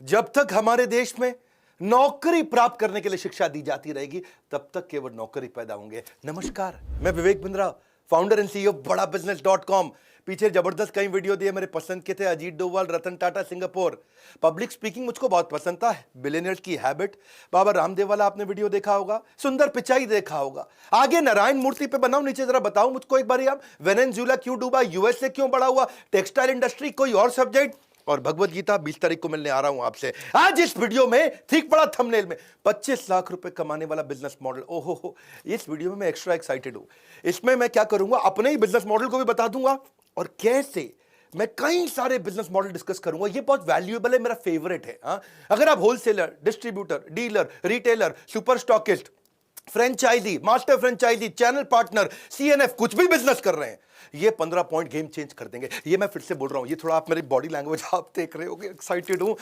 जब तक हमारे देश में नौकरी प्राप्त करने के लिए शिक्षा दी जाती रहेगी तब तक केवल नौकरी पैदा होंगे। नमस्कार, मैं Vivek Bindra, founder and CEO बड़ा बिजनेस.com। पीछे जबरदस्त कई वीडियो दिए मेरे पसंद के थे, Ajit Doval, Ratan Tata, Singapore. Public speaking मुझको बहुत पसंद था, बिलियनियर्स की हैबिट, बाबा रामदेव वाला आपने वीडियो देखा होगा, सुंदर पिचाई देखा होगा। आगे नारायण मूर्ति पे बनाओ, नीचे जरा बताओ मुझको एक बार आप, वेनेजुएला क्यों डूबा, यूएसए क्यों बड़ा हुआ, टेक्सटाइल इंडस्ट्री, कोई और सब्जेक्ट, और भगवत गीता 20 तारीख को मिलने आ रहा हूं आपसे। आज इस वीडियो में ठीक पड़ा थंबनेल में 25 लाख रुपए कमाने वाला बिजनेस मॉडल। ओहो हो, इस वीडियो में मैं एक्स्ट्रा एक्साइटेड हूं। इसमें मैं क्या करूंगा, अपने ही बिजनेस मॉडल को भी बता दूंगा और कैसे मैं कई सारे बिजनेस मॉडल डिस्कस करूंगा। ये बहुत वैल्यूएबल है, मेरा फेवरेट है। अगर आप wholesaler, distributor, dealer, retailer, super stockist, franchisee, master franchisee, channel partner, CNF, कुछ भी बिजनेस कर रहे हैं, ये 15 पॉइंट गेम चेंज कर देंगे। ये मैं फिर से बोल रहा हूं, ये थोड़ा आप मेरी बॉडी लैंग्वेज आप देख रहे होगे, एक्साइटेड हूं।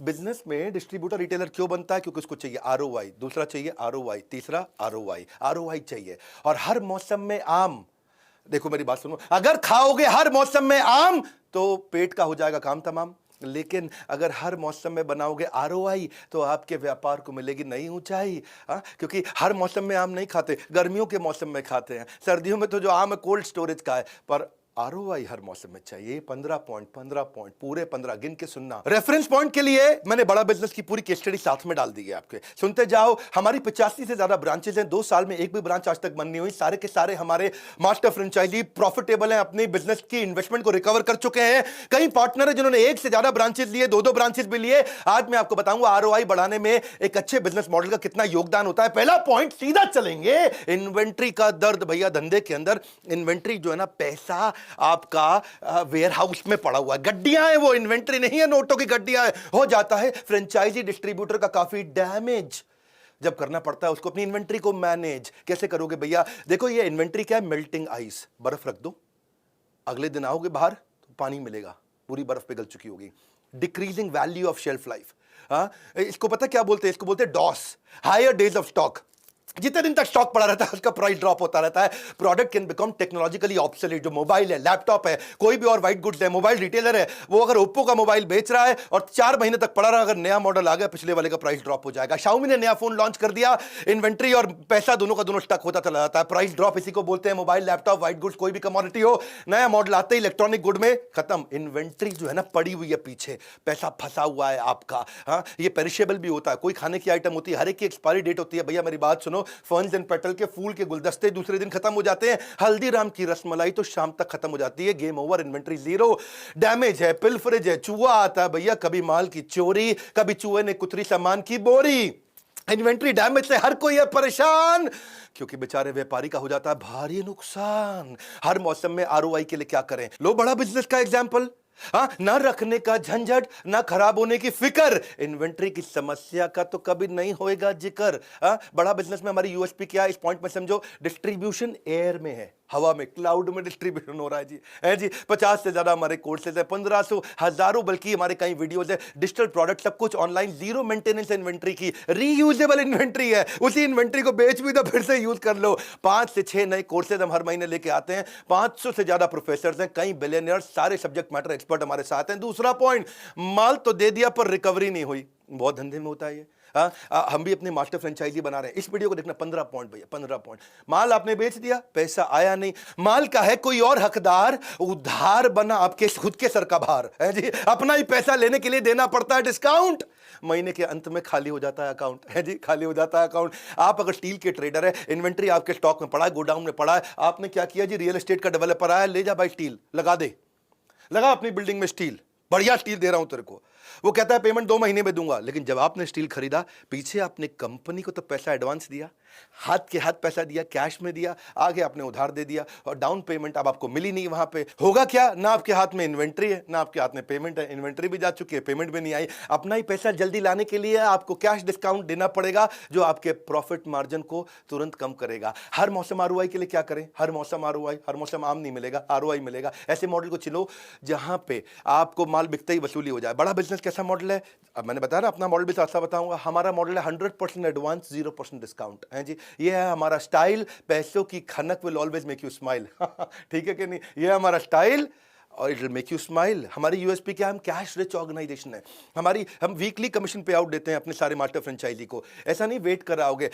बिजनेस में डिस्ट्रीब्यूटर, रिटेलर क्यों बनता है? क्योंकि उसको चाहिए आरओआई, दूसरा चाहिए आरओआई, तीसरा आरओआई। आरओआई चाहिए और हर मौसम में आम। देखो मेरी बात सुनो, अगर खाओगे हर मौसम में आम तो पेट का हो जाएगा काम तमाम। लेकिन अगर हर मौसम में बनाओगे आरओआई तो आपके व्यापार को मिलेगी नई ऊंचाई। क्योंकि हर मौसम में आम नहीं खाते, गर्मियों के मौसम में खाते हैं, सर्दियों में तो जो आम है कोल्ड स्टोरेज का है, पर आरओआई हर मौसम में चाहिए। 15 पॉइंट, 15 पॉइंट, पूरे 15 गिन के सुनना। रेफरेंस पॉइंट के लिए मैंने बड़ा बिजनेस की पूरी केस स्टडी साथ में डाल दी है आपके, सुनते जाओ। हमारी 85 से ज्यादा ब्रांचेज हैं, 2 साल में एक भी ब्रांच आज तक बंद नहीं हुई। सारे के सारे हमारे मास्टर फ्रेंचाइजी प्रॉफिटेबल हैं, अपनी बिजनेस की इन्वेस्टमेंट को रिकवर कर चुके हैं। कई पार्टनर है जिन्होंने एक से ज्यादा ब्रांचेज लिए, 2-2 ब्रांचेज भी लिए। आज मैं आपको बताऊंगा आरओआई बढ़ाने में एक अच्छे बिजनेस मॉडल का कितना योगदान होता है। पहला पॉइंट, सीधा चलेंगे, इन्वेंट्री का दर्द। भैया धंधे के अंदर इन्वेंट्री जो है ना, पैसा आपका वेयर हाउस में पड़ा हुआ है, गड्डियां हैं, वो इन्वेंट्री नहीं है, नोटों की गड्डियां हैं। हो जाता है फ्रेंचाइजी डिस्ट्रीब्यूटर का काफी डैमेज जब करना पड़ता है उसको अपनी इन्वेंट्री को मैनेज। कैसे करोगे भैया? देखो ये इन्वेंट्री क्या है, मेल्टिंग आइस। बर्फ रख दो, अगले दिन आओगे बाहर तो पानी मिलेगा, पूरी बर्फ पिघल चुकी होगी। Decreasing value of shelf life. इसको पता क्या बोलते हैं? इसको बोलते हैं DOS, higher days of stock. जितने दिन तक स्टॉक पड़ा रहता है उसका प्राइस ड्रॉप होता रहता है। Product can become technologically obsolete. जो मोबाइल है, लैपटॉप है, कोई भी और व्हाइट गुड्स है, मोबाइल रिटेलर है, वो अगर ओप्पो का मोबाइल बेच रहा है और 4 महीने तक पड़ा रहा, अगर नया मॉडल आ गया पिछले वाले का प्राइस ड्रॉप हो जाएगा। शाओमी ने नया फोन लॉन्च कर दिया, इन्वेंट्री और पैसा दोनों का दोनों स्टक होता चला जाता है। प्राइस ड्रॉप इसी को बोलते हैं। मोबाइल, लैपटॉप, व्हाइट गुड्स, कोई भी कमोडिटी हो, नया मॉडल आते ही इलेक्ट्रॉनिक गुड में खत्म। इन्वेंट्री जो है ना पड़ी हुई है पीछे, पैसा फंसा हुआ है आपका। ये पेरिशेबल भी होता है, कोई खाने की आइटम होती है, हर एक की एक्सपायरी डेट होती है। भैया मेरी बात सुनो, फर्न्स एंड पेटल के फूल के गुलदस्ते दूसरे दिन खत्म हो जाते हैं। हल्दीराम की रसमलाई तो शाम तक खत्म हो जाती है। Game over, inventory zero. Damage है, पिलफरेज है, चूहा आता है भैया, कभी माल की चोरी, कभी चूहे ने कुतरी सामान की बोरी। इन्वेंट्री डैमेज से हर कोई है परेशान, क्योंकि बेचारे व्यापारी का हो जाता है भारी नुकसान। हर मौसम में आरओआई के लिए क्या करें? लो बड़ा बिजनेस का एग्जांपल। ना रखने का झंझट, ना खराब होने की फिक्र, इन्वेंट्री की समस्या का तो कभी नहीं होएगा जिक्र। बड़ा बिजनेस में हमारी यूएसपी क्या है? इस पॉइंट में समझो, डिस्ट्रीब्यूशन एयर में है, हवा में, क्लाउड में डिस्ट्रीब्यूशन हो रहा है जी। 50 से ज्यादा हमारे कोर्सेज है, 1500, हजारों बल्कि हमारे कई वीडियोज है। डिजिटल प्रोडक्ट सब कुछ ऑनलाइन, जीरो मेंटेनेंस इन्वेंट्री की, रीयूजेबल इन्वेंट्री है। उसी इन्वेंट्री को बेच भी दो, फिर से यूज कर लो। 5 से 6 नए कोर्सेज हम हर महीने लेके आते हैं। 500 से ज्यादा प्रोफेसर हैं, कई बिलियनियर्स, सारे सब्जेक्ट मैटर एक्सपर्ट हमारे साथ हैं। दूसरा पॉइंट, माल तो दे दिया पर रिकवरी नहीं हुई। बहुत धंधे में होता है ये। हम भी अपनी मास्टर फ्रेंचाइजी बना रहे हैं। इस वीडियो को देखना, 15 पॉइंट भैया, 15 पॉइंट। माल आपने बेच दिया, पैसा आया नहीं, माल का है कोई और हकदार, उधार बना आपके खुद के सर का भार है जी। अपना ही पैसा लेने के लिए देना पड़ता है डिस्काउंट, महीने के अंत में खाली हो जाता है अकाउंट है जी, खाली हो जाता है अकाउंट। आप अगर स्टील के ट्रेडर है, इन्वेंट्री आपके स्टॉक में पड़ा है, गोडाउन में पड़ा है, आपने क्या किया जी? रियल एस्टेट का डेवलपर आया, ले जा भाई स्टील लगा दे, लगा अपनी बिल्डिंग में स्टील, बढ़िया स्टील दे रहा हूं तेरे को। वो कहता है पेमेंट 2 महीने में दूंगा, लेकिन जब आपने स्टील खरीदा, पीछे आपने कंपनी को तो पैसा एडवांस दिया, हाथ के हाथ पैसा दिया, कैश में दिया, आगे आपने उधार दे दिया और डाउन पेमेंट अब आपको मिली नहीं। वहां पे होगा क्या? ना आपके हाथ में इन्वेंट्री है, ना आपके हाथ में पेमेंट है। इन्वेंट्री भी जा चुकी है, पेमेंट भी नहीं आई। अपना ही पैसा जल्दी लाने के लिए आपको कैश डिस्काउंट देना पड़ेगा, जो आपके प्रॉफिट मार्जिन को तुरंत कम करेगा। हर मौसम आरओआई के लिए क्या करें? हर मौसम आरओआई, हर मौसम आम नहीं मिलेगा, आरओआई मिलेगा। ऐसे मॉडल को चुनो जहां पे आपको माल बिकते ही वसूली हो जाए। बड़ा बिजनेस कैसा मॉडल है? अब मैंने बताया ना, अपना मॉडल भी साथ बताऊंगा। हमारा मॉडल है 100% एडवांस, 0% डिस्काउंट है जी। ये है हमारा स्टाइल। पैसों की खनक will always make you smile. ठीक है कि नहीं? ये हमारा स्टाइल और it will make you smile. हमारी यूएसपी क्या है? हम कैश रिच ऑर्गेनाइजेशन है। हम वीकली कमीशन पे आउट देते हैं अपने सारे मास्टर फ्रेंचाइजी को। ऐसा नहीं वेट कर रहोगे,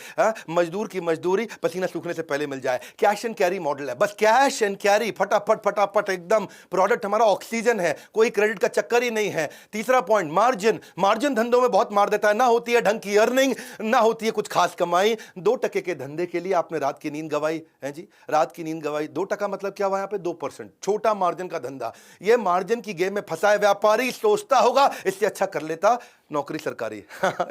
मजदूर की मजदूरी पसीना सूखने से पहले मिल जाए। कैश एंड कैरी मॉडल है, बस कैश एंड कैरी, फटाफट फटाफट एकदम। प्रोडक्ट हमारा ऑक्सीजन है, कोई क्रेडिट का चक्कर ही नहीं है। तीसरा पॉइंट, मार्जिन। मार्जिन धंधों में बहुत मार देता है, ना होती है ढंग की अर्निंग, ना होती है कुछ खास कमाई। 2% के धंधे के लिए आपने रात की नींद गवाई है जी, रात की नींद गवाई। 2% मतलब क्या हुआ? यहाँ पे 2%, छोटा मार्जिन का धंधा। ये मार्जिन की गेम में फंसा है व्यापारी। सोचता होगा इससे अच्छा कर लेता नौकरी सरकारी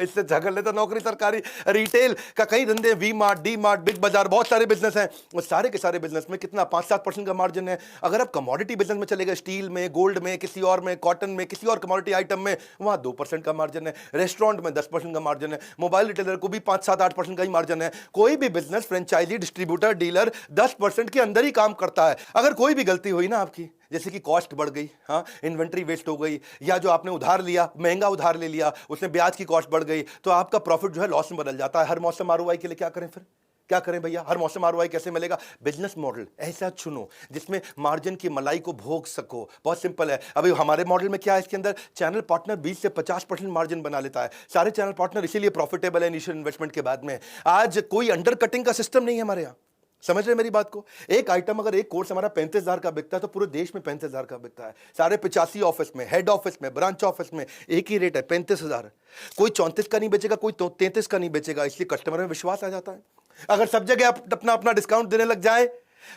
इससे अच्छा कर लेता नौकरी सरकारी। रिटेल का कई धंधे, V Mart, D Mart, big Bazaar, बहुत सारे बिजनेस हैं। और सारे के सारे बिजनेस में कितना 5-7% का मार्जिन है। अगर आप कमोडिटी बिजनेस में चले गए, स्टील में, गोल्ड में, किसी और में, कॉटन में, किसी और कमोडिटी आइटम में, वहां 2% का मार्जिन है। रेस्टोरेंट में 10% का मार्जिन है। मोबाइल रिटेलर को भी 5-7-8% का ही मार्जिन है। कोई भी बिजनेस, फ्रेंचाइजी, डिस्ट्रीब्यूटर, डीलर 10% के अंदर ही काम करता है। अगर कोई भी गलती हुई ना आपकी, जैसे कि कॉस्ट बढ़ गई, हाँ, इन्वेंट्री वेस्ट हो गई, या जो आपने उधार लिया, महंगा उधार ले लिया, उसमें ब्याज की कॉस्ट बढ़ गई, तो आपका प्रॉफिट जो है लॉस में बदल जाता है। हर मौसम आरओआई के लिए क्या करें फिर? क्या करें भैया? हर मौसम आरओआई कैसे मिलेगा? बिजनेस मॉडल ऐसा चुनो जिसमें मार्जिन की मलाई को भोग सको। बहुत सिंपल है। अभी हमारे मॉडल में क्या है? इसके अंदर चैनल पार्टनर 20 से 50% मार्जिन बना लेता है। सारे चैनल पार्टनर इसीलिए प्रॉफिटेबल है इनिशियल इन्वेस्टमेंट के बाद में। आज कोई अंडर कटिंग का सिस्टम नहीं है हमारे यहाँ। समझ रहे मेरी बात को? एक आइटम, अगर एक कोर्स हमारा 35,000 का बिकता है तो पूरे देश में 35,000 का बिकता है। सारे 85 ऑफिस में, हेड ऑफिस में, ब्रांच ऑफिस में एक ही रेट है, 35,000। कोई 34 का नहीं बेचेगा, कोई 33 का नहीं बेचेगा। इसलिए कस्टमर में विश्वास आ जाता है। अगर सब जगह आप अपना अपना डिस्काउंट देने लग जाए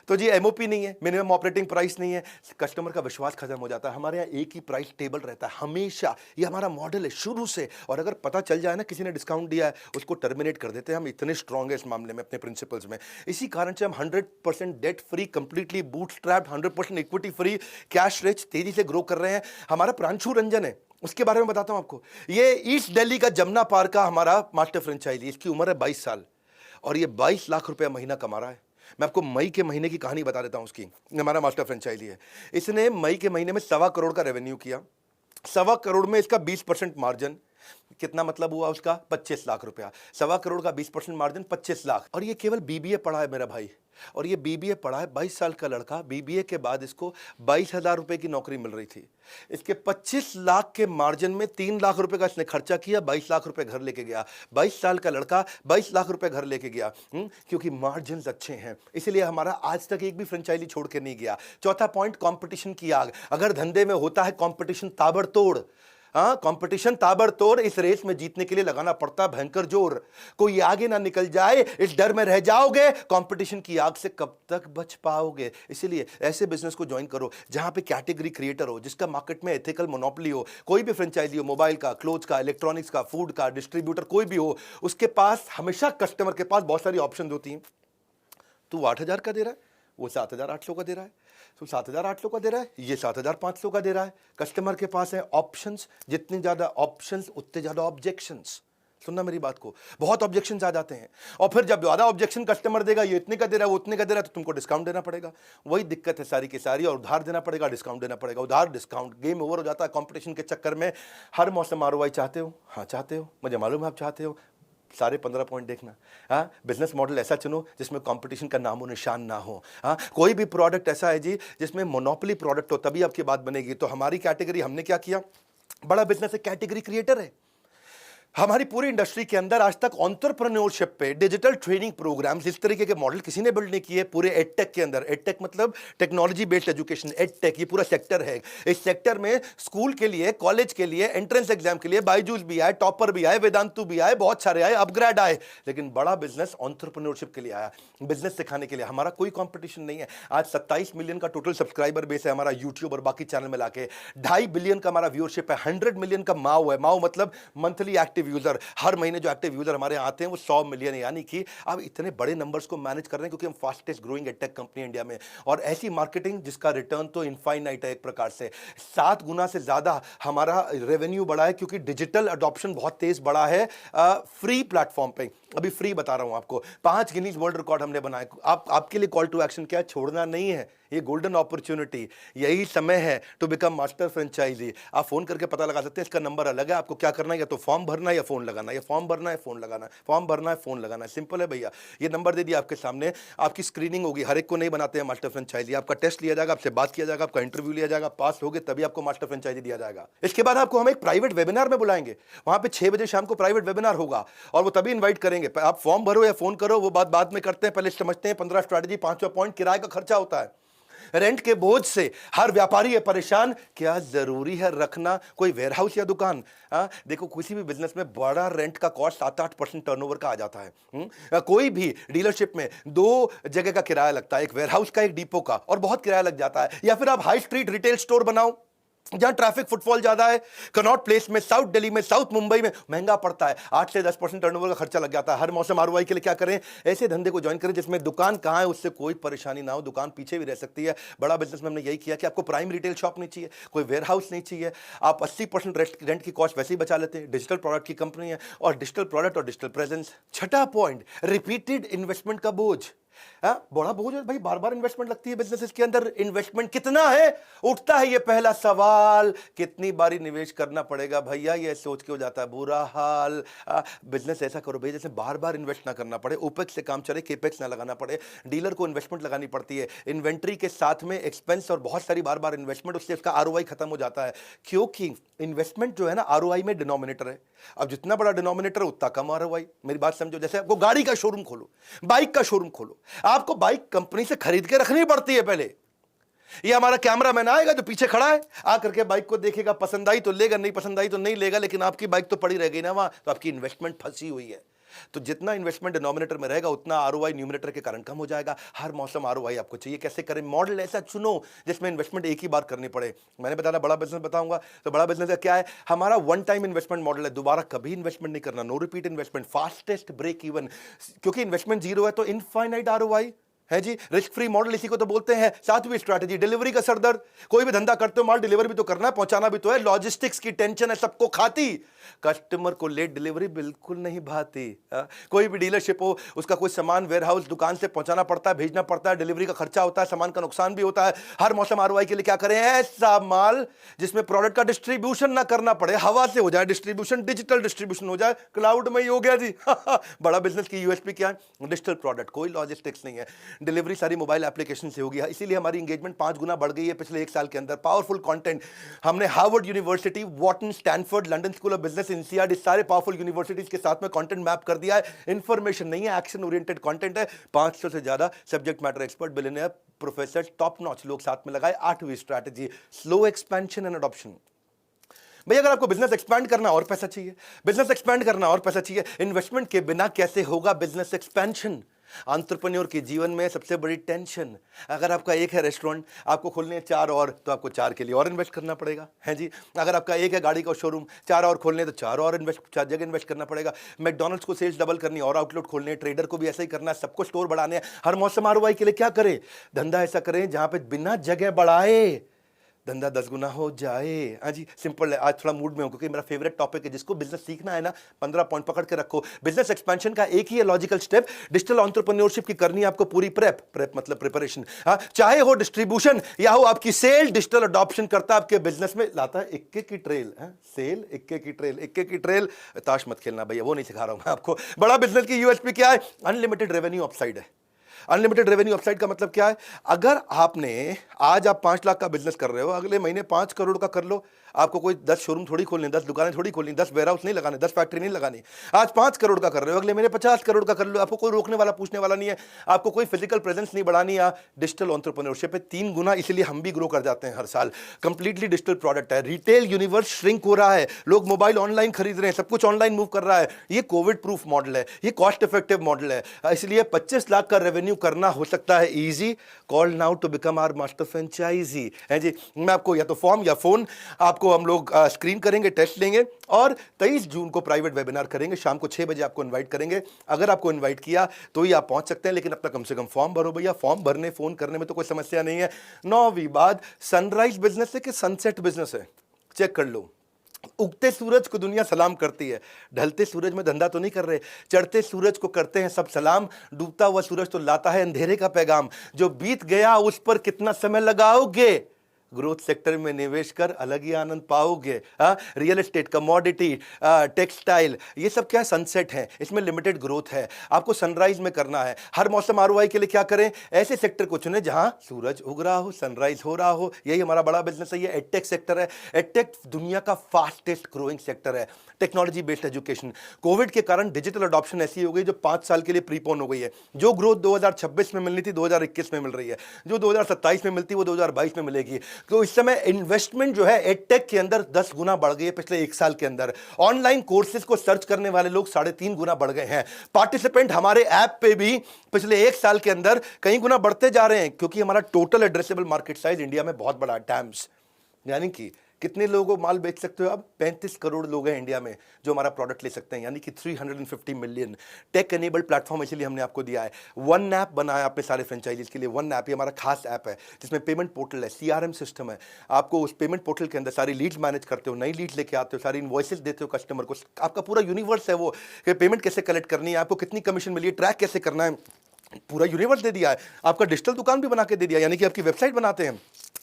तो जी एमओपी नहीं है, मिनिमम ऑपरेटिंग प्राइस नहीं है, कस्टमर का विश्वास खत्म हो जाता है। हमारे यहाँ एक ही प्राइस टेबल रहता है हमेशा। ये हमारा मॉडल है शुरू से। और अगर पता चल जाए ना किसी ने डिस्काउंट दिया है, उसको टर्मिनेट कर देते हैं। हम इतने स्ट्रांग है इस मामले में अपने प्रिंसिपल्स में। इसी कारण से हम 100% debt free, completely bootstrapped, 100% equity free, cash rich, तेजी से ग्रो कर रहे हैं। हमारा प्रांशु रंजन है, उसके बारे में बताता हूं आपको। ये ईस्ट दिल्ली का जमुना पार्क का हमारा मास्टर फ्रेंचाइजी। इसकी उम्र है 22 साल और ये 22 लाख रुपया महीना कमा रहा है। मैं आपको मई के महीने की कहानी बता देता हूं उसकी। हमारा मास्टर फ्रेंचाइजी है। इसने मई के महीने में 1.25 करोड़ का रेवेन्यू किया। 1.25 करोड़ में इसका 20% मार्जिन, कितना मतलब हुआ उसका? 25 लाख रुपया। 1.25 करोड़ का 20% मार्जिन, 25 लाख। और ये केवल बीबीए पढ़ा है मेरा भाई, और ये बीबीए पढ़ा है, 22 साल का लड़का। बीबीए के बाद इसको 22,000 रुपए की नौकरी मिल रही थी। इसके 25 लाख के मार्जिन में 3 लाख रुपए का इसने खर्चा किया, 22 लाख रुपए घर लेके गया। 22 साल का लड़का 22 लाख रुपए घर लेके गया, क्योंकि मार्जिन अच्छे हैं। इसलिए हमारा आज तक एक भी फ्रेंचाइजी छोड़ के नहीं गया। चौथा पॉइंट, कंपटीशन की आग। अगर धंधे में होता है कंपटीशन ताबड़तोड़, हाँ, कंपटीशन ताबड़तोड़, इस रेस में जीतने के लिए लगाना पड़ता है भयंकर जोर। कोई आगे ना निकल जाए इस डर में रह जाओगे। कंपटीशन की आग से कब तक बच पाओगे? इसलिए ऐसे बिजनेस को ज्वाइन करो जहां पे कैटेगरी क्रिएटर हो, जिसका मार्केट में एथिकल मोनोपोली हो। कोई भी फ्रेंचाइजी हो, मोबाइल का, क्लोथ का, इलेक्ट्रॉनिक्स का, फूड का, डिस्ट्रीब्यूटर कोई भी हो, उसके पास हमेशा कस्टमर के पास बहुत सारी ऑप्शन होती हैं। तू 8,000 का दे रहा है, वो 7,800 का दे रहा है, तो 7,800 का दे रहा है, ये 7,500 का दे रहा है। कस्टमर के पास है ऑप्शंस। जितनी ज्यादा ऑप्शंस उतने ज्यादा ऑब्जेक्शंस। सुनना मेरी बात को, बहुत ऑब्जेक्शंस आ जाते हैं। और फिर जब ज्यादा ऑब्जेक्शन कस्टमर देगा, ये इतने का दे रहा है, वो उतने का दे रहा है, तो तुमको डिस्काउंट देना पड़ेगा। वही दिक्कत है सारी की सारी। और उधार देना पड़ेगा, डिस्काउंट देना पड़ेगा, उधार डिस्काउंट, गेम ओवर हो जाता है कंपटीशन के चक्कर में। हर मौसम आरओआई चाहते हो? हाँ चाहते हो, मुझे मालूम है आप चाहते हो। सारे 15 पॉइंट देखना। हाँ, बिजनेस मॉडल ऐसा चुनो जिसमें कंपटीशन का नामो निशान ना हो। हाँ, कोई भी प्रोडक्ट ऐसा है जी जिसमें मोनोपोली प्रोडक्ट हो, तभी आपकी बात बनेगी। तो हमारी कैटेगरी, हमने क्या किया, बड़ा बिजनेस है, कैटेगरी क्रिएटर है। हमारी पूरी इंडस्ट्री के अंदर आज तक एंटरप्रेन्योरशिप पे डिजिटल ट्रेनिंग प्रोग्राम्स, इस तरीके के मॉडल किसी ने बिल्ड नहीं किए पूरे एडटेक के अंदर। एडटेक मतलब टेक्नोलॉजी बेस्ड एजुकेशन, एडटेक ये पूरा सेक्टर है। इस सेक्टर में स्कूल के लिए, कॉलेज के लिए, एंट्रेंस एग्जाम के लिए बायजूस भी आए, टॉपर भी आए, वेदांतु भी आए, बहुत सारे आए, अपग्रेड आए। लेकिन बड़ा बिजनेस एंटरप्रेन्योरशिप के लिए आया, बिजनेस सिखाने के लिए। हमारा कोई कॉम्पिटिशन नहीं है। आज 27 मिलियन का टोटल सब्सक्राइबर बेस है हमारा यूट्यूब और बाकी चैनल में लाके। 2.5 बिलियन का हमारा व्यूअरशिप है। 100 मिलियन का माओ है। माओ मतलब मंथली एक्टिव यूजर। हर महीने जो एक्टिव यूजर हमारे आते हैं वो 100 मिलियन है। यानी कि अब इतने बड़े नंबर्स को मैनेज कर रहे हैं क्योंकि हम fastest growing edtech company India में। और ऐसी मार्केटिंग जिसका रिटर्न तो इनफाइनाइट है। एक प्रकार से 7 गुना से ज्यादा हमारा रेवेन्यू बढ़ा है क्योंकि डिजिटल अडॉप्शन बहुत तेज बढ़ा है फ्री प्लेटफॉर्म पे। अभी फ्री बता रहा हूं आपको, 5 गिनीज वर्ल्ड रिकॉर्ड हमने बनाए। आपके लिए कॉल टू एक्शन क्या है? छोड़ना नहीं है। ये गोल्डन अपॉर्चुनिटी, यही समय है टू बिकम मास्टर फ्रेंचाइजी। आप फोन करके पता लगा सकते हैं, इसका नंबर अलग है। आपको क्या करना है, या तो फॉर्म भरना है या फोन लगाना, या फॉर्म भरना है फोन लगाना, फॉर्म भरना है फोन लगाना, सिंपल है भैया। ये नंबर दे दिया आपके सामने, आपकी स्क्रीनिंग होगी। हर एक को नहीं बनाते हैं मास्टर फ्रेंचाइजी, आपका टेस्ट लिया जाएगा, आपसे बात किया जाएगा, आपका इंटरव्यू लिया जाएगा, पास होगे तभी आपको मास्टर फ्रेंचाइजी दिया जाएगा। इसके बाद आपको हम एक प्राइवेट वेबिनार में बुलाएंगे, वहां पे 6 बजे शाम को प्राइवेट वेबिनार होगा और वो तभी इन्वाइट करेंगे। आप फॉर्म भरो या फोन करो, वो बात बाद में करते हैं, पहले समझते हैं 15 स्ट्रैटेजी। 5वां पॉइंट, किराए का खर्चा होता है। रेंट के बोझ से हर व्यापारी है परेशान। क्या जरूरी है रखना कोई वेयरहाउस या दुकान? देखो, किसी भी बिजनेस में बड़ा रेंट का कॉस्ट 7-8% टर्नओवर का आ जाता है। कोई भी डीलरशिप में 2 जगह का किराया लगता है, एक वेयरहाउस का, एक डिपो का, और बहुत किराया लग जाता है। या फिर आप हाई स्ट्रीट रिटेल स्टोर बनाओ जहां ट्रैफिक फुटफॉल ज्यादा है। कनॉट प्लेस में, साउथ दिल्ली में, साउथ मुंबई में महंगा पड़ता है। 8 से 10% टर्नओवर का खर्चा लग जाता है। हर मौसम आरओआई के लिए क्या करें? ऐसे धंधे को ज्वाइन करें जिसमें दुकान कहां है उससे कोई परेशानी ना हो, दुकान पीछे भी रह सकती है। बड़ा बिजनेस में हमने यही किया कि आपको प्राइम रिटेल शॉप नहीं चाहिए, कोई वेयरहाउस नहीं चाहिए, आप 80% रेंट की कॉस्ट वैसे ही बचा लेते हैं। डिजिटल प्रोडक्ट की कंपनी है, और डिजिटल प्रोडक्ट और डिजिटल प्रेजेंस। छठा पॉइंट, रिपीटेड इन्वेस्टमेंट का बोझ। बड़ा बोझ है भाई, बार बार इन्वेस्टमेंट लगती है बिजनेस के अंदर। इन्वेस्टमेंट कितना है, उठता है ये पहला सवाल। कितनी बारी निवेश करना पड़ेगा भैया, ये सोच के हो जाता है बुरा हाल। बिजनेस ऐसा करो भाई जैसे बार बार इन्वेस्ट ना करना पड़े, ओपेक्स से काम चले, केपेक्स ना लगाना पड़े। डीलर को इन्वेस्टमेंट लगानी पड़ती है, इन्वेंट्री के साथ में एक्सपेंस और बहुत सारी बार बार इन्वेस्टमेंट, उससे उसका आरओआई खत्म हो जाता है। क्योंकि इन्वेस्टमेंट जो है ना, आरओआई में डिनोमिनेटर है। अब जितना बड़ा डिनोमिनेटर उतना कम आरओआई। मेरी बात समझो, जैसे आपको गाड़ी का शोरूम खोलो, बाइक का शोरूम खोलो, आपको बाइक कंपनी से खरीद के रखनी पड़ती है पहले। ये हमारा कैमरामैन आएगा जो पीछे खड़ा है, आकर के बाइक को देखेगा, पसंद आई तो लेगा, नहीं पसंद आई तो नहीं लेगा, लेकिन आपकी बाइक तो पड़ी रह गई ना वहां, तो आपकी इन्वेस्टमेंट फंसी हुई है। तो जितना इन्वेस्टमेंट डिनोमिनेटर में रहेगा उतना आरओआई न्यूमरेटर के कारण कम हो जाएगा। हर मौसम आरओआई आपको चाहिए। कैसे करें? मॉडल ऐसा चुनो जिसमें इन्वेस्टमेंट एक ही बार करनी पड़े। मैंने बताया बड़ा बिजनेस बताऊंगा, तो बड़ा बिजनेस का क्या है? हमारा वन टाइम इन्वेस्टमेंट मॉडल है, दोबारा कभी इन्वेस्टमेंट नहीं करना, no repeat investment, fastest break even. क्योंकि इन्वेस्टमेंट जीरो है तो इनफाइनाइट आरओआई है जी। रिस्क फ्री मॉडल इसी को तो बोलते हैं। 7वीं स्ट्रैटेजी, डिलीवरी का सरदर्द। कोई भी धंधा करते हो, माल डिलीवर भी तो करना है, पहुंचाना भी तो है। लॉजिस्टिक्स की टेंशन है सबको खाती, कस्टमर को लेट डिलीवरी बिल्कुल नहीं भाती। कोई भी डीलरशिप हो, उसका कोई सामान वेयरहाउस दुकान से पहुंचाना पड़ता है, भेजना पड़ता है, डिलीवरी का खर्चा होता है, सामान का नुकसान भी होता है। हर मौसम आरओआई के लिए क्या करें? ऐसा माल जिसमें प्रोडक्ट का डिस्ट्रीब्यूशन ना करना पड़े, हवा से हो जाए डिस्ट्रीब्यूशन, डिजिटल डिस्ट्रीब्यूशन हो जाए, क्लाउड में ही हो गया जी। बड़ा बिजनेस की यूएसपी क्या है? डिजिटल प्रोडक्ट, कोई लॉजिस्टिक्स नहीं है, डिलीवरी सारी मोबाइल एप्लीकेशन से होगी। इसीलिए हमारी एंगेजमेंट 5 गुना बढ़ गई है पिछले 1 साल के अंदर। पावरफुल कंटेंट हमने Harvard University, Wharton, Stanford, London School of Business, NCERT, सारे पावरफुल यूनिवर्सिटीज के साथ में कंटेंट मैप कर दिया है। इंफॉर्मेशन नहीं है, एक्शन ओरिएंटेड कंटेंट है। 500 से ज्यादा subject matter expert, billionaire, professor, top notch लोग साथ में लगाए। 8वीं strategy, slow expansion and adoption. भाई अगर आपको बिजनेस एक्सपैंड करना और पैसा चाहिए, बिजनेस एक्सपैंड करना और पैसा चाहिए, इन्वेस्टमेंट के बिना कैसे होगा बिजनेस एक्सपेंशन? एंटरप्रेन्योर के जीवन में सबसे बड़ी टेंशन, अगर आपका एक है रेस्टोरेंट, आपको खोलने हैं 4 और, तो आपको 4 के लिए और इन्वेस्ट करना पड़ेगा, है जी। अगर आपका एक है गाड़ी का शोरूम, 4 और खोलने तो 4 और 4 जगह इन्वेस्ट करना पड़ेगा। मैकडॉनल्ड्स को सेल्स डबल करनी और आउटलेट खोलने, ट्रेडर को भी ऐसा ही करना है, सबको स्टोर बढ़ाने हैं। हर मौसम आरओआई के लिए क्या करें? धंधा ऐसा करें जहां पे बिना जगह बढ़ाए धंधा 10 गुना हो जाए। हाँ जी, सिंपल है। आज थोड़ा मूड में हूं क्योंकि मेरा फेवरेट टॉपिक है। जिसको बिजनेस सीखना है ना, 15 पॉइंट पकड़ के रखो। बिजनेस एक्सपेंशन का एक ही है लॉजिकल स्टेप, डिजिटल एंटरप्रेन्योरशिप की करनी है आपको पूरी प्रेप मतलब प्रिपरेशन। हाँ, चाहे हो डिस्ट्रीब्यूशन या हो आपकी सेल, डिजिटल अडॉप्शन करता है आपके बिजनेस में, लाता है इक्के की ट्रेल। सेल इक्के की ट्रेल, इक्के की ट्रेल। ताश मत खेलना भैया, वो नहीं सिखा रहा हूं मैं आपको। बड़ा बिजनेस की यूएसपी क्या है? अनलिमिटेड रेवेन्यू अपसाइड है। अनलिमिटेड रेवेन्यू अपसाइड का मतलब क्या है? अगर आपने आज आप 5 लाख का बिजनेस कर रहे हो, अगले महीने 5 करोड़ का कर लो। आपको कोई 10 शोरूम थोड़ी खोलने, 10 दुकानें थोड़ी खोलनी, 10 वेयरहाउस नहीं लगाने, 10 फैक्ट्री नहीं लगानी। आज 5 करोड़ का कर रहे हो, अगले महीने 50 करोड़ का कर लो। आपको कोई रोकने वाला, पूछने वाला नहीं है। आपको कोई फिजिकल प्रेजेंस नहीं बढ़ानी है। डिजिटल एंटरप्रेन्योरशिप है 3 गुना, इसलिए हम भी ग्रो कर जाते हैं हर साल। कंप्लीटली डिजिटल प्रोडक्ट है। रिटेल यूनिवर्स श्रिंक हो रहा है, लोग मोबाइल ऑनलाइन खरीद रहे हैं, सब कुछ ऑनलाइन मूव कर रहा है। ये कोविड प्रूफ मॉडल है, ये कॉस्ट इफेक्टिव मॉडल है, इसलिए 25 लाख का रेवेन्यू करना हो सकता है easy. Call now to become our master franchisee, है जी। मैं आपको या तो फॉर्म या फोन, आपको हम लोग स्क्रीन करेंगे, टेस्ट लेंगे और 23 जून को प्राइवेट वेबिनार करेंगे। शाम को 6 बजे आपको इनवाइट करेंगे। अगर आपको इनवाइट किया तो ही आप पहुंच सकते हैं, लेकिन अपना कम से कम फॉर्म भरो भैया। फॉर्म भरने, फोन करने में तो कोई समस्या नहीं है। 9वीं बात, सनराइज बिजनेस है कि सनसेट बिजनेस है, चेक कर लो। उगते सूरज को दुनिया सलाम करती है, ढलते सूरज में धंधा तो नहीं कर रहे। चढ़ते सूरज को करते हैं सब सलाम, डूबता हुआ सूरज तो लाता है अंधेरे का पैगाम। जो बीत गया उस पर कितना समय लगाओगे? ग्रोथ सेक्टर में निवेश कर अलग ही आनंद पाओगे। रियल एस्टेट, कमोडिटी, टेक्सटाइल, ये सब क्या सनसेट है, इसमें लिमिटेड ग्रोथ है, आपको सनराइज में करना है। हर मौसम आरओआई के लिए क्या करें, ऐसे सेक्टर को चुने जहां सूरज उग रहा हो, सनराइज हो रहा हो। यही हमारा बड़ा बिजनेस है। ये एडटेक सेक्टर है। एडटेक दुनिया का फास्टेस्ट ग्रोइंग सेक्टर है। Technology based education. कोविड के कारण डिजिटल अडॉप्शन ऐसी हो गई जो 5 साल के लिए प्रीपोन हो गई है। जो ग्रोथ 2026 में मिलनी थी 2021 में मिल रही है, जो 2027 में मिलती वो 2022 में मिलेगी। तो इस समय इन्वेस्टमेंट जो है एडटेक के अंदर 10 गुना बढ़ गई है पिछले 1 साल के अंदर। ऑनलाइन कोर्सेज को सर्च करने वाले लोग 3.5 गुना बढ़ गए हैं। पार्टिसिपेंट हमारे ऐप पे भी पिछले 1 साल के अंदर कई गुना बढ़ते जा रहे हैं, क्योंकि हमारा total addressable market size India में बहुत बड़ा टैम्स, यानी कि कितने लोगों को माल बेच सकते हो अब, 35 करोड़ लोग हैं इंडिया में जो हमारा प्रोडक्ट ले सकते हैं, यानी कि 350 मिलियन। टेक एनेबल्ड प्लेटफॉर्म इसलिए हमने आपको दिया है। वन ऐप बनाया अपने सारे फ्रेंचाइजीज के लिए। वन ऐप, ये हमारा खास ऐप है जिसमें पेमेंट पोर्टल है, सीआरएम सिस्टम है। आपको उस पेमेंट पोर्टल के अंदर सारी लीड्स मैनेज करते हो, नई लीड्स लेके आते हो, सारी इनवॉइसेस देते हो कस्टमर को। आपका पूरा यूनिवर्स है वो, कि पेमेंट कैसे कलेक्ट करनी है, आपको कितनी कमीशन मिली है, ट्रैक कैसे करना है, पूरा यूनिवर्स दे दिया है। आपका डिजिटल दुकान भी बना के दे दिया, यानी कि आपकी वेबसाइट बनाते हैं,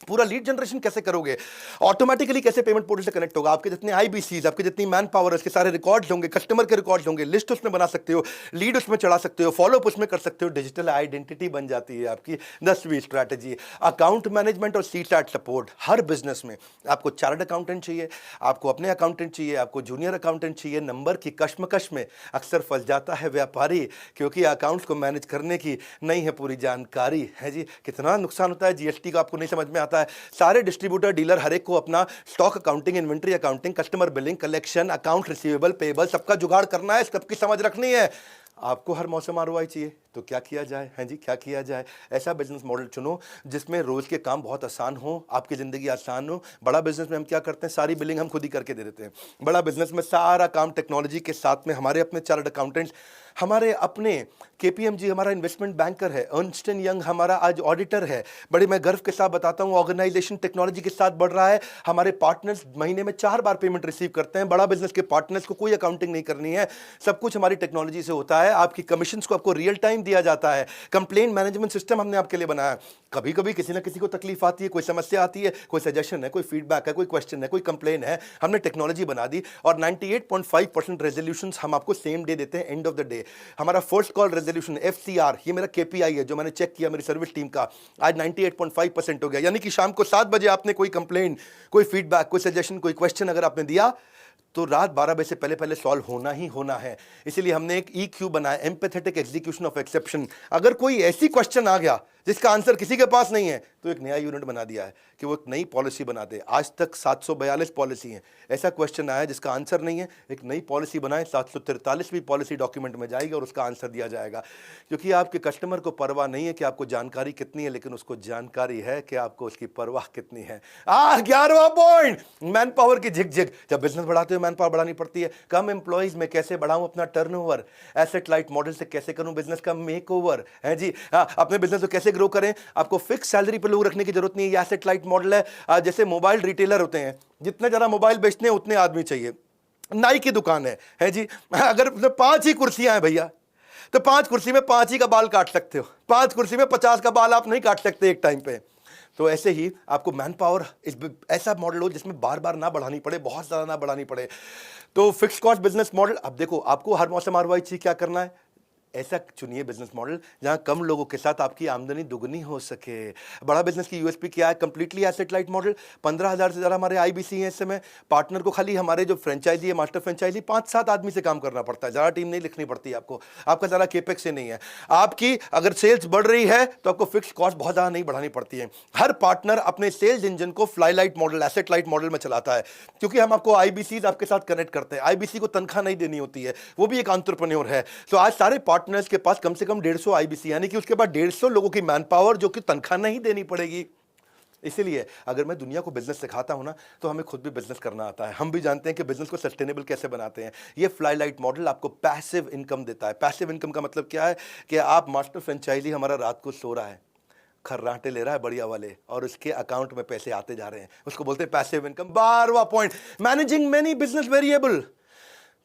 पूरा लीड जनरेशन कैसे करोगे, ऑटोमेटिकली कैसे पेमेंट पोर्टल से कनेक्ट होगा, आपके जितने आईबीसीज, आपके जितनी मैन पावर है, उसके सारे रिकॉर्ड्स होंगे, कस्टमर के रिकॉर्ड्स होंगे, लिस्ट उसमें बना सकते हो, लीड उसमें चढ़ा सकते हो, फॉलो अप उसमें कर सकते हो। डिजिटल आइडेंटिटी बन जाती है आपकी। 10वीं स्ट्रैटेजी, अकाउंट मैनेजमेंट और सीटैट सपोर्ट। हर बिजनेस में आपको चार्टर्ड अकाउंटेंट चाहिए, आपको अपने अकाउंटेंट चाहिए, आपको जूनियर अकाउंटेंट चाहिए। नंबर की कश्मकश में अक्सर फंस जाता है व्यापारी, क्योंकि अकाउंट्स को मैनेज करने की नहीं है पूरी जानकारी, है जी। कितना नुकसान होता है जीएसटी का, आपको नहीं समझ में आता है। सारे डिस्ट्रीब्यूटर, डीलर, हर एक को अपना stock accounting, inventory accounting, customer billing, collection, account receivable, payable, सबका जुगाड़ करना है, सबकी समझ रखनी है। आपको हर मौसम आरओआई चाहिए, तो क्या किया जाए, हैं जी, क्या किया जाए। ऐसा बिजनेस मॉडल चुनो जिसमें रोज के काम बहुत आसान हो, आपकी जिंदगी आसान हो। बड़ा बिजनेस में हम क्या करते हैं, सारी बिलिंग हम खुद ही करके दे देते हैं। बड़ा बिजनेस में सारा काम टेक्नोलॉजी के साथ में, हमारे अपने चार्टर्ड अकाउंटेंट्स, हमारे अपने केपीएमजी हमारा इन्वेस्टमेंट बैंकर है, अर्नस्ट एंड यंग हमारा आज ऑडिटर है। बड़े मैं गर्व के साथ बताता हूं, ऑर्गेनाइजेशन टेक्नोलॉजी के साथ बढ़ रहा है। हमारे पार्टनर्स महीने में 4 बार पेमेंट रिसीव करते हैं। बड़ा बिजनेस के पार्टनर्स को कोई अकाउंटिंग नहीं करनी है, सब कुछ हमारी टेक्नोलॉजी से होता है। आपकी कमीशंस को आपको रियल टाइम दिया जाता है। कंप्लेंट मैनेजमेंट सिस्टम हमने आपके लिए बनाया। कभी कभी किसी ना किसी को तकलीफ आती है, कोई समस्या आती है, कोई सजेशन है, कोई फीडबैक है, कोई क्वेश्चन है, कोई कंप्लेन है, हमने टेक्नोलॉजी बना दी। और 98.5% रेजोल्यूशंस हम आपको सेम डे देते हैं, एंड ऑफ द डे। हमारा फर्स्ट कॉल रेजोल्यूशन एफसीआर, ये मेरा केपीआई है जो मैंने चेक किया मेरी सर्विस टीम का, आज 98.5% हो गया। यानी कि शाम को 7 बजे आपने कोई कंप्लेन, कोई फीडबैक, कोई सजेशन, कोई क्वेश्चन अगर आपने दिया, तो रात 12 बजे से पहले पहले सॉल्व होना ही होना है। इसीलिए हमने एक EQ बनाया, एम्पैथेटिक एग्जीक्यूशन ऑफ एक्सेप्शन। अगर कोई ऐसी क्वेश्चन आ गया जिसका आंसर किसी के पास नहीं है, तो एक नया यूनिट बना दिया है कि वो एक नई पॉलिसी बना दे। आज तक 742 पॉलिसी हैं, ऐसा क्वेश्चन आया जिसका आंसर नहीं है, एक नई पॉलिसी बनाए, 743वीं पॉलिसी डॉक्यूमेंट में जाएगी और उसका आंसर दिया जाएगा। क्योंकि आपके कस्टमर को परवाह नहीं है कि आपको जानकारी कितनी है, लेकिन उसको जानकारी है कि आपको उसकी परवाह कितनी है। 11वां पॉइंट, मैन पावर की झिकझिक। जब बिजनेस बढ़ाते हो मैन पावर बढ़ानी पड़ती है। कम एम्प्लॉइज में कैसे बढ़ाऊं अपना टर्नओवर, एसेट लाइट मॉडल से कैसे करूं बिजनेस का मेकओवर, है जी। अपने बिजनेस को कैसे ग्रो करें, आपको फिक्स सैलरी पे लोग रखने की जरूरत नहीं है। एसेट लाइट मॉडल है। जैसे मोबाइल रिटेलर होते हैं, जितने ज्यादा मोबाइल बेचते हैं उतने आदमी चाहिए। नाई की दुकान है जी, अगर 5 ही कुर्सियां हैं भैया, तो 5 कुर्सी में 5 ही का बाल काट सकते हो, 5 कुर्सी में 50 का बाल आप नहीं काट सकते एक टाइम पे। तो ऐसे ही आपको मैन पावर ऐसा मॉडल हो जिसमें बार बार ना बढ़ानी पड़े, बहुत ज़्यादा ना बढ़ानी पड़े। तो फिक्स कॉस्ट बिजनेस मॉडल। अब देखो, आपको हर मौसम आरओआई चाहिए, क्या करना है, ऐसा चुनिए बिजनेस मॉडल जहां कम लोगों के साथ आपकी आमदनी दुगनी हो सके। बड़ा बिजनेस की यूएसपी क्या है, कंप्लीटली एसेट लाइट मॉडल। 15,000 से ज़्यादा हमारे आईबीसी हैं इस समय। पार्टनर को खाली हमारे जो फ्रेंचाइजी है, मास्टर फ्रेंचाइजी, 5-7 आदमी से काम करना पड़ता है, ज़्यादा टीम नहीं लिखनी पड़ती है आपको, आपका ज़्यादा केपेक्स से नहीं है। आपकी अगर सेल्स बढ़ रही है तो आपको फिक्स कॉस्ट बहुत ज़्यादा नहीं बढ़ानी पड़ती है। हर पार्टनर अपने सेल्स इंजन को fly light model, asset light model में चलाता है, क्योंकि हम आपको आईबीसीज आपके साथ कनेक्ट करते हैं। आईबीसी को तनख्वाह नहीं देनी होती है, वो भी एक एंटरप्रेन्योर है। तो आज सारे पार्टनर्स के पास कम से कम 150 आईबीसी, यानी कि उसके बाद 150 लोगों की मैन पावर जो कि तनख्वाह नहीं देनी पड़ेगी। इसीलिए अगर मैं दुनिया को बिजनेस सिखाता हूं ना, तो हमें खुद भी बिजनेस करना आता है। हम भी जानते हैं कि बिजनेस को सस्टेनेबल कैसे बनाते हैं। ये फ्लाई लाइट मॉडल आपको पैसिव इनकम देता है। पैसिव इनकम का मतलब क्या है कि आप मास्टर फ्रेंचाइजी हमारा रात को सो रहा है, खर्राटे ले रहा है बढ़िया वाले, और उसके अकाउंट में पैसे आते जा रहे हैं, उसको बोलते हैं पैसिव इनकम। 12वां point, managing many business variable.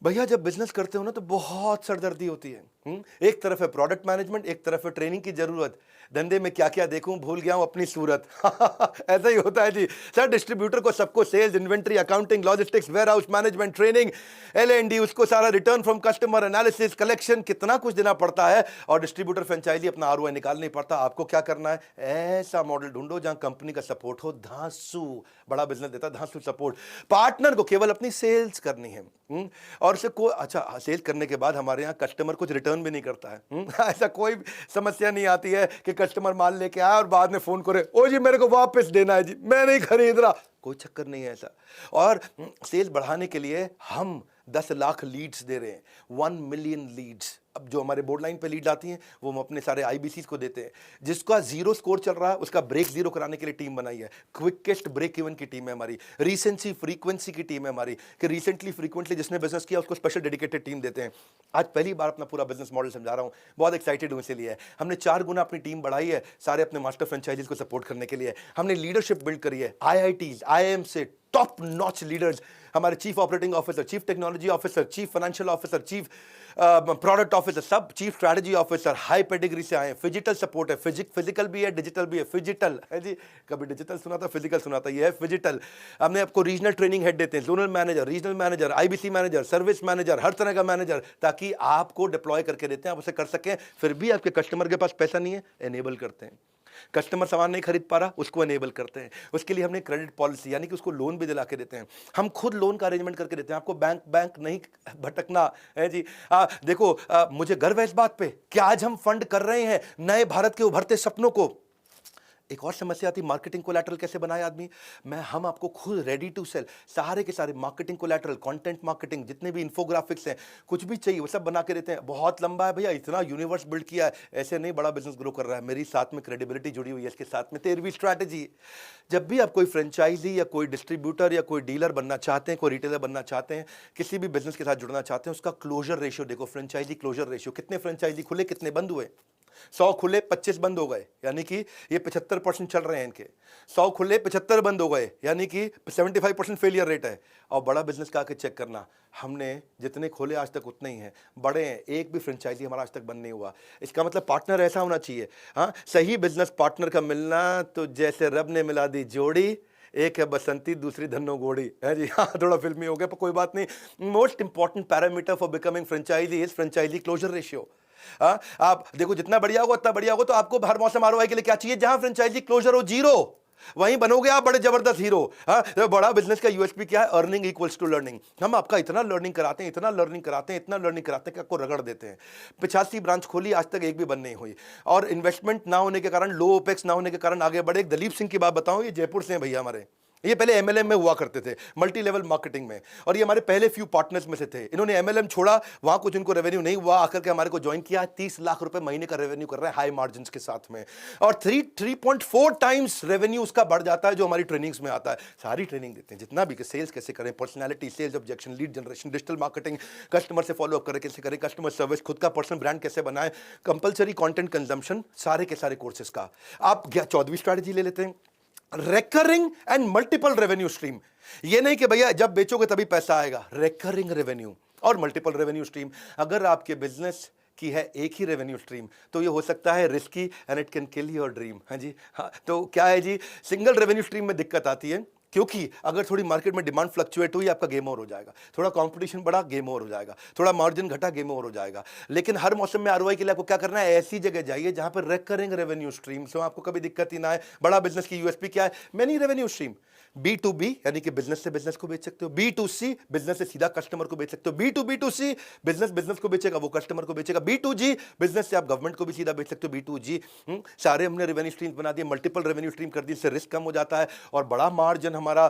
भैया जब बिजनेस करते हो ना तो बहुत सरदर्दी होती है। एक तरफ है प्रोडक्ट मैनेजमेंट, एक तरफ है ट्रेनिंग की जरूरत। धंधे में क्या क्या देखूं, भूल गया हूं अपनी सूरत। ऐसा ही होता है जी सर। डिस्ट्रीब्यूटर को सबको sales, inventory, accounting, logistics, warehouse management, training, L&D, उसको सारा return from customer, analysis, collection, कितना कुछ देना पड़ता है। और डिस्ट्रीब्यूटर फ्रेंचाइजी अपना ROI निकाल नहीं पड़ता। आपको क्या करना है, ऐसा मॉडल ढूंढो जहां कंपनी का सपोर्ट हो। धांसू बड़ा बिजनेस देता है, धांसू सपोर्ट। पार्टनर को केवल अपनी सेल्स करनी है। और उसे कोई अच्छा सेल्स करने के बाद हमारे यहाँ कस्टमर कुछ रिटर्न भी नहीं करता है। ऐसा कोई समस्या नहीं आती है कि कस्टमर माल लेके आया और बाद में फोन करे, ओ जी मेरे को वापस देना है जी, मैं नहीं खरीद रहा। कोई चक्कर नहीं है ऐसा। और सेल्स बढ़ाने के लिए हम 10 लाख लीड्स दे रहे हैं, 1 मिलियन लीड्स। अब जो हमारे बोर्ड लाइन पे लीड आती हैं वो हम अपने सारे IBCs को देते हैं। जिसका 0 स्कोर चल रहा है उसका ब्रेक 0 कराने के लिए टीम बनाई है। क्विकेस्ट ब्रेक इवन की टीम है हमारी। रिसेंसी फ्रीक्वेंसी की टीम है हमारी कि रिसेंटली फ्रीक्वेंटली जिसने बिजनेस किया उसको स्पेशल डेडिकेटेड टीम देते हैं। आज पहली बार अपना पूरा बिजनेस मॉडल समझा रहा हूँ, बहुत एक्साइटेड हूँ इसलिए। हमने 4 गुना अपनी टीम बढ़ाई है सारे अपने मास्टर फ्रेंचाइजीज को सपोर्ट करने के लिए। हमने लीडरशिप बिल्ड करी है। IITs, IIM से टॉप नॉच लीडर्स, हमारे chief operating officer, chief technology officer, chief financial officer, chief product officer, सब chief strategy officer high pedigree से आए हैं। फिजिकल सपोर्ट है, फिजिकल भी है, डिजिटल भी है। फिजिकल है जी, कभी डिजिटल सुना था, फिजिकल सुना था, ये है फिजिकल। हमने आपको रीजनल ट्रेनिंग हेड देते हैं, zonal manager, regional manager, IBC manager, service manager, हर तरह का मैनेजर, ताकि आपको डिप्लॉय करके देते हैं, आप उसे कर सकें। फिर भी आपके कस्टमर के पास पैसा नहीं है, एनेबल करते हैं। कस्टमर सामान नहीं खरीद पा रहा, उसको एनेबल करते हैं। उसके लिए हमने क्रेडिट पॉलिसी यानी कि उसको लोन भी दिला के देते हैं। हम खुद लोन का अरेंजमेंट करके देते हैं। आपको बैंक नहीं भटकना है जी। देखो मुझे गर्व है इस बात पे कि आज हम फंड कर रहे हैं नए भारत के उभरते सपनों को। एक और समस्या आती, मार्केटिंग कोलैटरल कैसे बनाए आदमी। हम आपको खुद रेडी टू सेल सारे के सारे मार्केटिंग कोलैटरल, कंटेंट मार्केटिंग, जितने भी इन्फोग्राफिक्स हैं, कुछ भी चाहिए वो सब बना के देते हैं। बहुत लंबा है भैया, इतना यूनिवर्स बिल्ड किया है, ऐसे नहीं बड़ा बिजनेस ग्रो कर रहा है। मेरी साथ में क्रेडिबिलिटी जुड़ी हुई है, इसके साथ में 13वीं स्ट्रैटेजी। जब भी आप कोई फ्रेंचाइजी या कोई डिस्ट्रीब्यूटर या कोई डीलर बनना चाहते हैं, कोई रिटेलर बनना चाहते हैं, किसी भी बिजनेस के साथ जुड़ना चाहते हैं, उसका क्लोजर रेशियो देखो। फ्रेंचाइजी क्लोजर रेशियो, कितने फ्रेंचाइजी खुले, कितने बंद हुए। 100 खुले 25 बंद हो गए, यानी कि ये 75% चल रहे हैं इनके। 100 खुले 75 बंद हो गए, यानी कि 75% फेलियर रेट है। और बड़ा बिजनेस का आके चेक करना, हमने जितने खोले आज तक उतने ही हैं, बड़े हैं। एक भी फ्रेंचाइजी हमारा आज तक बंद नहीं हुआ। इसका मतलब पार्टनर ऐसा होना चाहिए। हाँ, सही बिजनेस पार्टनर का मिलना तो जैसे रब ने मिला दी जोड़ी, एक है बसंती दूसरी धन्नो गोड़ी है जी। हाँ, थोड़ा फिल्मी हो गया पर कोई बात नहीं। Most important parameter for becoming franchisee is franchisee closure ratio. आप देखो जितना बढ़िया होगा उतना बढ़िया होगा। तो आपको हर मौसम ROI के लिए क्या चाहिए, जहां फ्रेंचाइजी क्लोजर हो 0, वहीं बनोगे आप बड़े जबरदस्त हीरो। तो बड़ा बिजनेस का USP क्या है, अर्निंग इक्वल्स टू लर्निंग। हम आपका इतना लर्निंग कराते हैं, इतना लर्निंग कराते हैं, इतना लर्निंग कराते हैं कि आपको रगड़ देते हैं। 85 ब्रांच खोली, आज तक एक भी बंद नहीं हुई। और इन्वेस्टमेंट ना होने के कारण, लो ओपेक्स ना होने के कारण आगे बढ़े। एक दलीप सिंह की बात बताऊं, ये जयपुर से हैं भैया हमारे। ये पहले MLM में हुआ करते थे, मल्टी लेवल मार्केटिंग में, और ये हमारे पहले फ्यू पार्टनर्स में से थे। इन्होंने MLM छोड़ा, वहां कुछ इनको रेवेन्यू नहीं हुआ, आकर के हमारे को ज्वाइन किया। 30 लाख रुपए महीने का रेवेन्यू कर रहे हैं हाई मार्जिन के साथ में, और 3.4 टाइम्स रेवेन्यू उसका बढ़ जाता है जो हमारी ट्रेनिंग्स में आता है। सारी ट्रेनिंग देते हैं जितना भी, सेल्स कैसे करें, personality, sales objection, lead generation, digital marketing, customer से फॉलोअप करें कैसे करें, कस्टमर सर्विस, खुद का पर्सनल ब्रांड कैसे बनाएं, कंपलसरी कंटेंट कंजम्पशन, सारे के सारे कोर्सेज का। आप 14वीं स्ट्रैटेजी ले लेते हैं, recurring and multiple revenue stream. ये नहीं कि भैया जब बेचोगे तभी पैसा आएगा, रेकरिंग रेवेन्यू और मल्टीपल रेवेन्यू स्ट्रीम। अगर आपके बिजनेस की है एक ही रेवेन्यू स्ट्रीम तो ये हो सकता है risky and it can kill your dream. हाँ जी, हाँ। तो क्या है जी, सिंगल रेवेन्यू स्ट्रीम में दिक्कत आती है, क्योंकि अगर थोड़ी मार्केट में डिमांड फ्लक्चुएट हुई, आपका गेम ओवर हो जाएगा। थोड़ा कंपटीशन बढ़ा, गेम ओवर हो जाएगा। थोड़ा मार्जिन घटा, गेम ओवर हो जाएगा। लेकिन हर मौसम में ROI के लिए आपको क्या करना है, ऐसी जगह जाइए जहां पर रेकरिंग रेवेन्यू स्ट्रीम से आपको कभी दिक्कत ही ना है। बड़ा बिजनेस की USP क्या है, मेनी रेवेन्यू स्ट्रीम। B2B यानी कि बिजनेस से बिजनेस को बेच सकते हो, B2C बिजनेस से सीधा कस्टमर को बेच सकते हो, B2B2C बिजनेस को बेचेगा, वो कस्टमर को बेचेगा, B2G बिजनेस से आप गवर्नमेंट को भी सीधा बेच सकते हो, B2G। सारे हमने रेवेन्यू स्ट्रीम बना दिए, मल्टीपल रेवेन्यू स्ट्रीम कर दिए, इससे रिस्क कम हो जाता है और बड़ा मार्जिन हमारा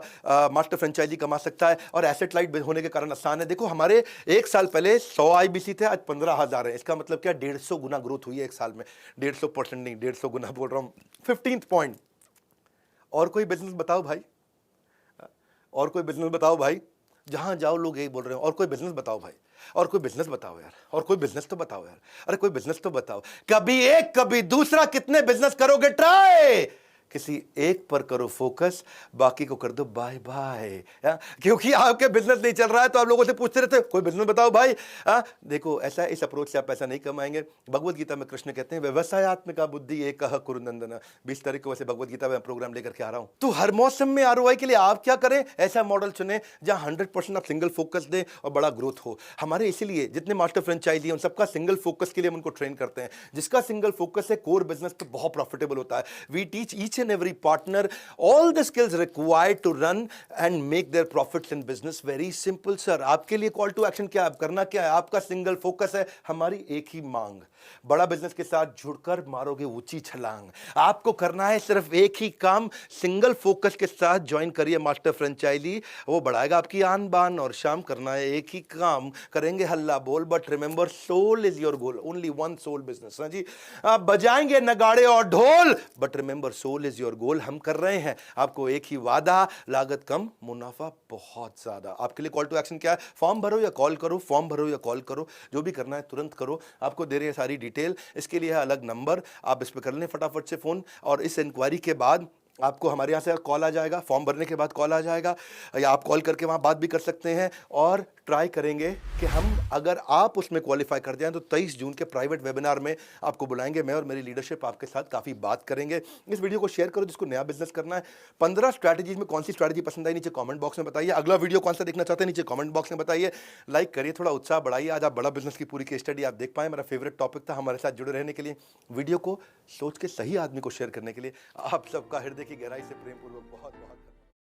मास्टर फ्रेंचाइजी कमा सकता है। और एसेट लाइट होने के कारण आसान है। देखो हमारे 1 साल पहले 100 IBC थे, आज 15,000 है। इसका मतलब क्या, 150 गुना ग्रोथ हुई है 1 साल में। 150% नहीं, 150 गुना बोल रहा हूं। 15th पॉइंट, और कोई बिजनेस बताओ भाई, और कोई बिजनेस बताओ भाई। जहां जाओ लोग यही बोल रहे हैं, और कोई बिजनेस बताओ भाई, और कोई बिजनेस बताओ यार, और कोई बिजनेस तो बताओ यार, अरे कोई बिजनेस तो बताओ। कभी एक कभी दूसरा, कितने बिजनेस करोगे ट्राई, किसी एक पर करो फोकस, बाकी को कर दो बाय बाय। क्योंकि आपके बिजनेस नहीं चल रहा है तो आप लोगों से पूछते रहते हो कोई बिजनेस बताओ भाई। देखो ऐसा इस अप्रोच से आप पैसा नहीं कमाएंगे। भगवत गीता में कृष्ण कहते हैं व्यवसायत्मिका बुद्धि एक कुरुनंदन। 20 तारीख को वैसे भगवत गीता में प्रोग्राम लेकर के आ रहा हूं। तो हर मौसम में आरओआई के लिए आप क्या करें, ऐसा मॉडल चुने जहां 100% आप सिंगल फोकस दें और बड़ा ग्रोथ हो। हमारे इसीलिए जितने मास्टर फ्रेंचाइजी हैं उन सबका सिंगल फोकस के लिए हम उनको ट्रेन करते हैं। जिसका सिंगल फोकस है कोर बिजनेस पे बहुत प्रॉफिटेबल होता है। We teach each and every partner all the skills required to run and make their profits in business. Very simple sir। आपके लिए कॉल टू एक्शन क्या है, करना क्या है, आपका सिंगल फोकस है हमारी एक ही मांग। बड़ा बिजनेस के साथ जुड़कर मारोगे ऊंची छलांग। आपको करना है सिर्फ एक ही काम, सिंगल फोकस के साथ ज्वाइन करिए मास्टर फ्रेंचाइजी। वो बढ़ाएगा आपकी आन बान और शाम। करना है एक ही काम, करेंगे हल्ला बोल, but remember soul is your goal. Only one soul business. हाँ जी, आप बजाएंगे नगाड़े और ढोल, but remember soul is your goal. हम कर रहे हैं आपको एक ही वादा, लागत कम मुनाफा बहुत ज्यादा। आपके लिए कॉल टू एक्शन क्या है, फॉर्म भरो या कॉल करो, फॉर्म भरो या कॉल करो, जो भी करना है तुरंत करो। आपको दे रहे हैं सारी डिटेल, इसके लिए है अलग नंबर, आप इस पर कर लें फटाफट से फोन। और इस इंक्वायरी के बाद आपको हमारे यहाँ से कॉल आ जाएगा, फॉर्म भरने के बाद कॉल आ जाएगा, या आप कॉल करके वहाँ बात भी कर सकते हैं। और ट्राई करेंगे कि हम, अगर आप उसमें क्वालिफाई कर जाएं तो 23 जून के प्राइवेट वेबिनार में आपको बुलाएंगे। मैं और मेरी लीडरशिप आपके साथ काफ़ी बात करेंगे। इस वीडियो को शेयर करो जिसको नया बिजनेस करना है। 15 स्ट्रैटेजीज में कौन सी स्ट्रैटेजी पसंद आई नीचे कमेंट बॉक्स में बताइए। अगला वीडियो कौन सा देखना चाहते हैं नीचे कमेंट बॉक्स में बताइए। लाइक करिए, थोड़ा उत्साह बढ़ाइए। आज आप बड़ा बिजनेस की पूरी केस स्टडी आप देख पाए। मेरा फेवरेट टॉपिक था। हमारे साथ जुड़े रहने के लिए, वीडियो को सोच के सही आदमी को शेयर करने के लिए आप सबका हृदय की गहराई से प्रेमपूर्वक बहुत बहुत